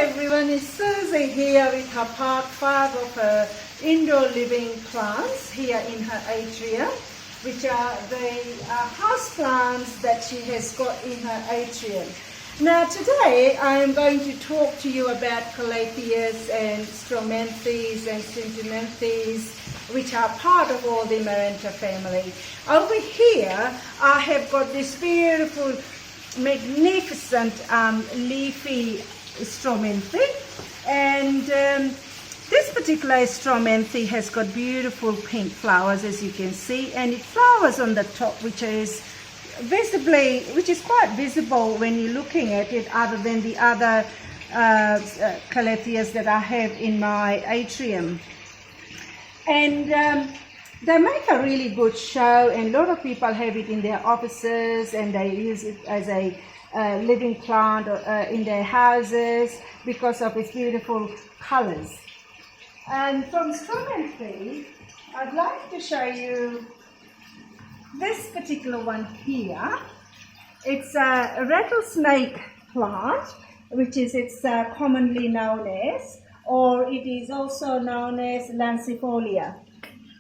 everyone, it's Susie here with her part 5 of her indoor living plants here in her atrium, which are the house plants that she has got in her atrium. Now today I am going to talk to you about Calatheas and Stromenthes and Sentimenthes, which are part of all the Maranta family. Over here I have got this beautiful, magnificent leafy Stromenthe, and this particular Stromenthe has got beautiful pink flowers, as you can see, and it flowers on the top, which is quite visible when you're looking at it, other than the other Calatheas that I have in my atrium. And they make a really good show, and a lot of people have it in their offices, and they use it as a living plant in their houses because of its beautiful colors. And from Stromenthe, I'd like to show you this particular one here. It's a rattlesnake plant, which is commonly known as, or it is also known as lancifolia.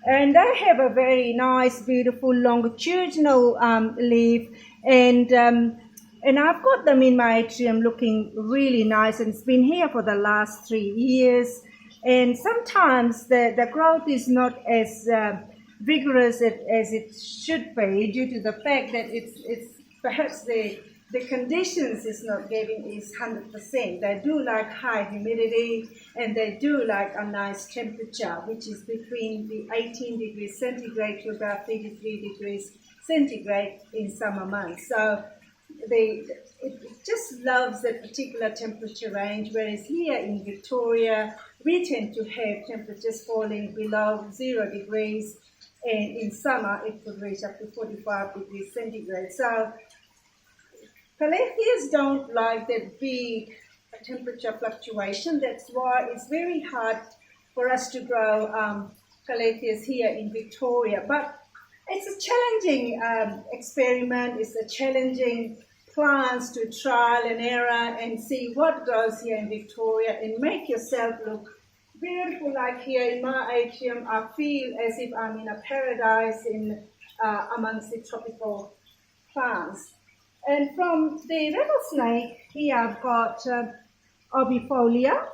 And they have a very nice, beautiful, longitudinal leaf, and I've got them in my atrium looking really nice, and it's been here for the last 3 years. And sometimes the growth is not as vigorous as it should be, due to the fact that it's perhaps the conditions is not giving is 100%. They do like high humidity, and they do like a nice temperature, which is between the 18 degrees centigrade to about 33 degrees centigrade in summer months. So it just loves that particular temperature range, whereas here in Victoria we tend to have temperatures falling below 0 degrees, and in summer it could reach up to 45 degrees centigrade. So Calatheas don't like that big temperature fluctuation. That's why it's very hard for us to grow Calatheas here in Victoria. But it's a challenging experiment. It's a challenging plants to trial and error and see what grows here in Victoria and make yourself look beautiful. Like here in my atrium, I feel as if I'm in a paradise amongst the tropical plants. And from the rattlesnake, here I've got obifolia,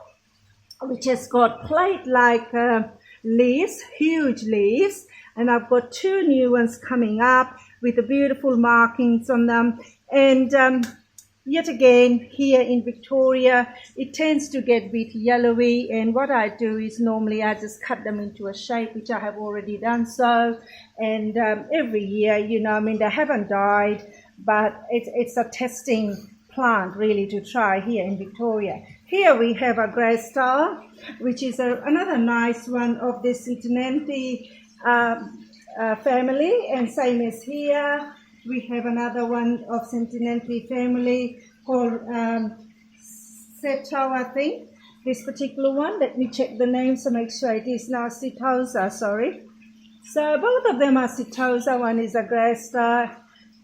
which has got plate-like leaves, huge leaves, and I've got 2 new ones coming up with the beautiful markings on them. And yet again, here in Victoria, it tends to get a bit yellowy, and what I do is normally I just cut them into a shape, which I have already done so. And every year, they haven't died, but it's a testing plant really to try here in Victoria. Here we have a grey star, which is another nice one of the Sentimenthe family, and same as here. We have another one of Sentimenthe family called Seto, I think. This particular one, let me check the name to make sure it is now Setosa, sorry. So both of them are Setosa. One is a grey star,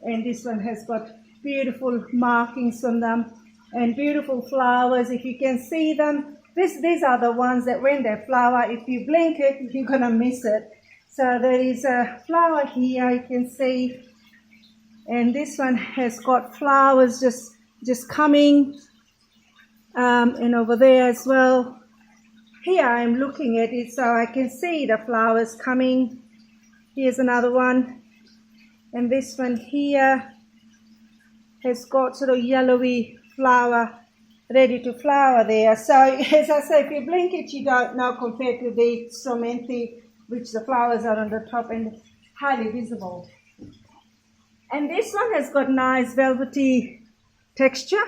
and this one has got beautiful markings on them and beautiful flowers. If you can see them, these are the ones that when they flower, if you blink it, you're going to miss it. So there is a flower here, you can see, and this one has got flowers just coming, and over there as well. Here I'm looking at it so I can see the flowers coming. Here's another one, and this one here has got sort of yellowy flower ready to flower there. So as I say, if you blink it, you don't know, compared to the Stromenthe, which the flowers are on the top and highly visible. And this one has got nice velvety texture,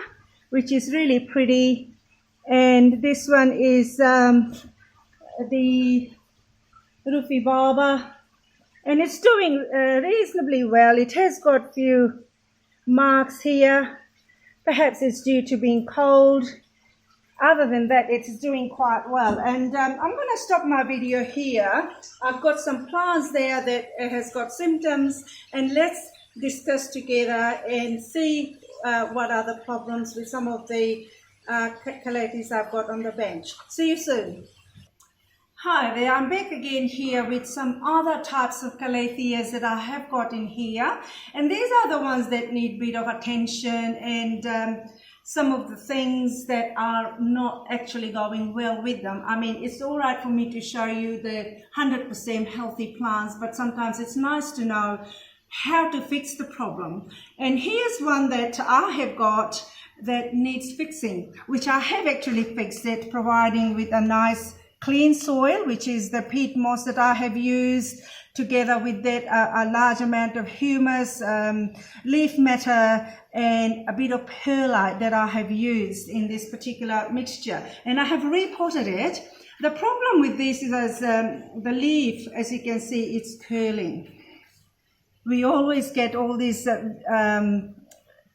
which is really pretty. And this one is the Rufibaba, and it's doing reasonably well. It has got few marks here. Perhaps it's due to being cold. Other than that, it's doing quite well. And I'm going to stop my video here. I've got some plants there that has got symptoms, and let's discuss together and see what are the problems with some of the Calatheas I've got on the bench. See you soon. Hi there, I'm back again here with some other types of Calatheas that I have got in here, and these are the ones that need a bit of attention and some of the things that are not actually going well with them. I mean, it's all right for me to show you the 100% healthy plants, but sometimes it's nice to know how to fix the problem. And here's one that I have got that needs fixing, which I have actually fixed it, providing with a nice clean soil, which is the peat moss that I have used, together with that a large amount of humus, leaf matter, and a bit of perlite that I have used in this particular mixture. And I have repotted it. The problem with this is the leaf, as you can see, it's curling. We always get all these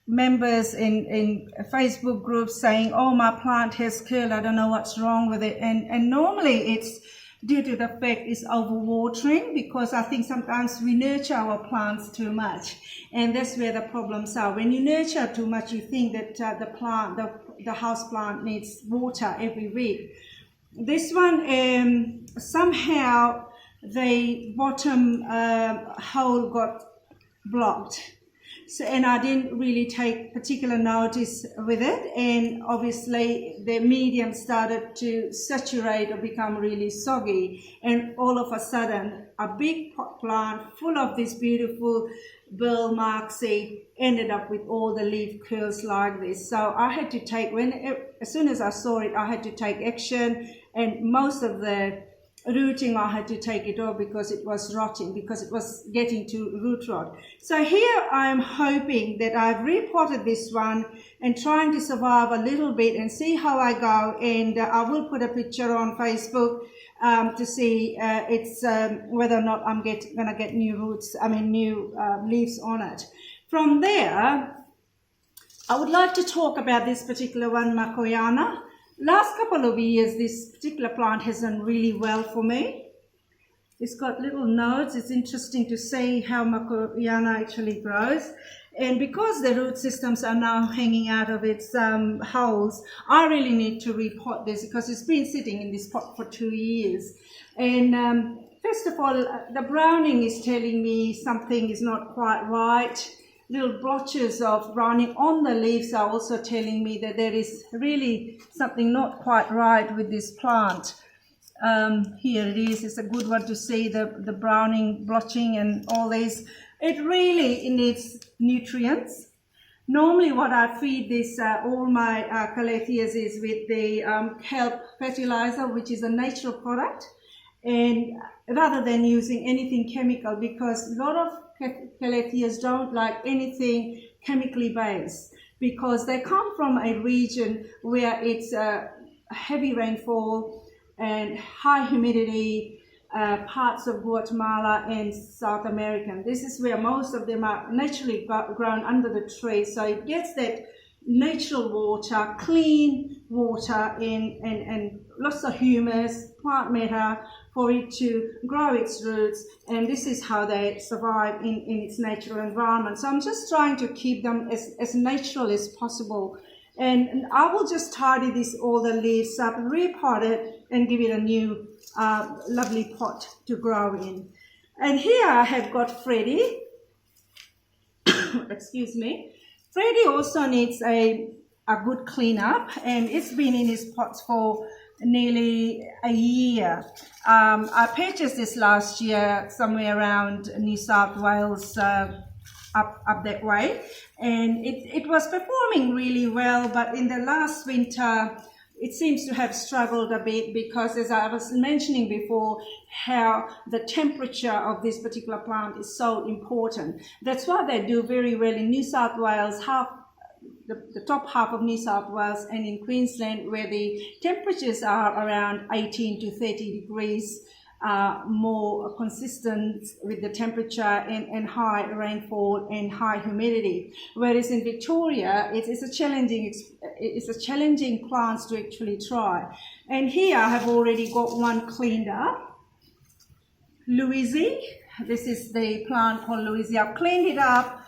members in Facebook groups saying, oh, my plant has curled, I don't know what's wrong with it. And normally it's due to the fact it's overwatering, because I think sometimes we nurture our plants too much, and that's where the problems are. When you nurture too much, you think that the house plant needs water every week. This one, somehow the bottom hole got blocked. So, and I didn't really take particular notice with it, and obviously the medium started to saturate or become really soggy, and all of a sudden a big pot plant full of this beautiful Burl Mark seed ended up with all the leaf curls like this. So I had to take, as soon as I saw it, I had to take action, and most of the rooting I had to take it off because it was rotting, because it was getting to root rot. So here I'm hoping that I've repotted this one and trying to survive a little bit and see how I go, and I will put a picture on Facebook to see whether or not I'm gonna get new leaves on it. From there, I would like to talk about this particular one, Makoyana. Last couple of years, this particular plant has done really well for me. It's got little nodes. It's interesting to see how Makoyana actually grows. And because the root systems are now hanging out of its holes, I really need to repot this because it's been sitting in this pot for 2 years. And first of all, the browning is telling me something is not quite right. Little blotches of browning on the leaves are also telling me that there is really something not quite right with this plant. Here it is. It's a good one to see the browning, blotching and all this. It really needs nutrients. Normally what I feed this, all my Calatheas is with the kelp fertilizer, which is a natural product, and rather than using anything chemical, because a lot of Calatheas don't like anything chemically based, because they come from a region where it's heavy rainfall and high humidity, parts of Guatemala and South America. This is where most of them are naturally grown under the tree, so it gets that natural water, clean water, and lots of humus, plant matter for it to grow its roots, and this is how they survive in its natural environment. So I'm just trying to keep them as natural as possible, and I will just tidy all the leaves up, repot it, and give it a new lovely pot to grow in. And here I have got Freddie. Excuse me. Freddie also needs a good cleanup, and it's been in his pots for nearly a year. I purchased this last year somewhere around New South Wales, up that way, and it was performing really well, but in the last winter it seems to have struggled a bit, because as I was mentioning before, how the temperature of this particular plant is so important. That's why they do very well in New South Wales, the top half of New South Wales, and in Queensland, where the temperatures are around 18 to 30 degrees, more consistent with the temperature, and high rainfall and high humidity. Whereas in Victoria, it's a challenging plant to actually try. And here I have already got one cleaned up. Louisie, this is the plant called Louisie. I've cleaned it up.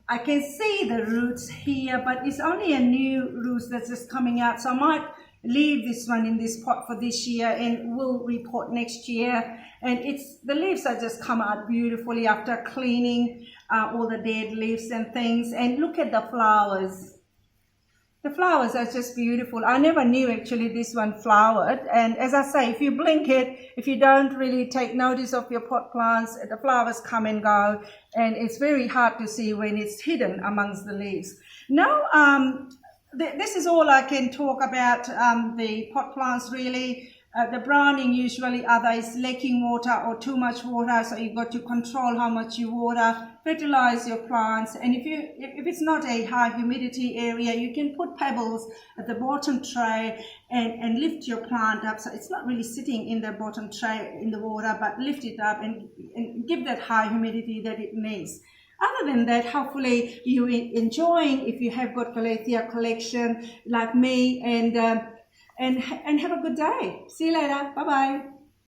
I can see the roots here, but it's only a new roots that's just coming out. So I might leave this one in this pot for this year and we'll repot next year. And the leaves are just come out beautifully after cleaning all the dead leaves and things. And look at the flowers. The flowers are just beautiful. I never knew actually this one flowered. And as I say, if you blink it, if you don't really take notice of your pot plants, the flowers come and go. And it's very hard to see when it's hidden amongst the leaves. Now, this is all I can talk about the pot plants really. The browning usually either is lacking water or too much water, so you've got to control how much you water, fertilize your plants. And if it's not a high humidity area, you can put pebbles at the bottom tray and lift your plant up, so it's not really sitting in the bottom tray in the water, but lift it up and give that high humidity that it needs. Other than that, hopefully you're enjoying, if you have got Calathea collection like me, and have a good day. See you later. Bye-bye.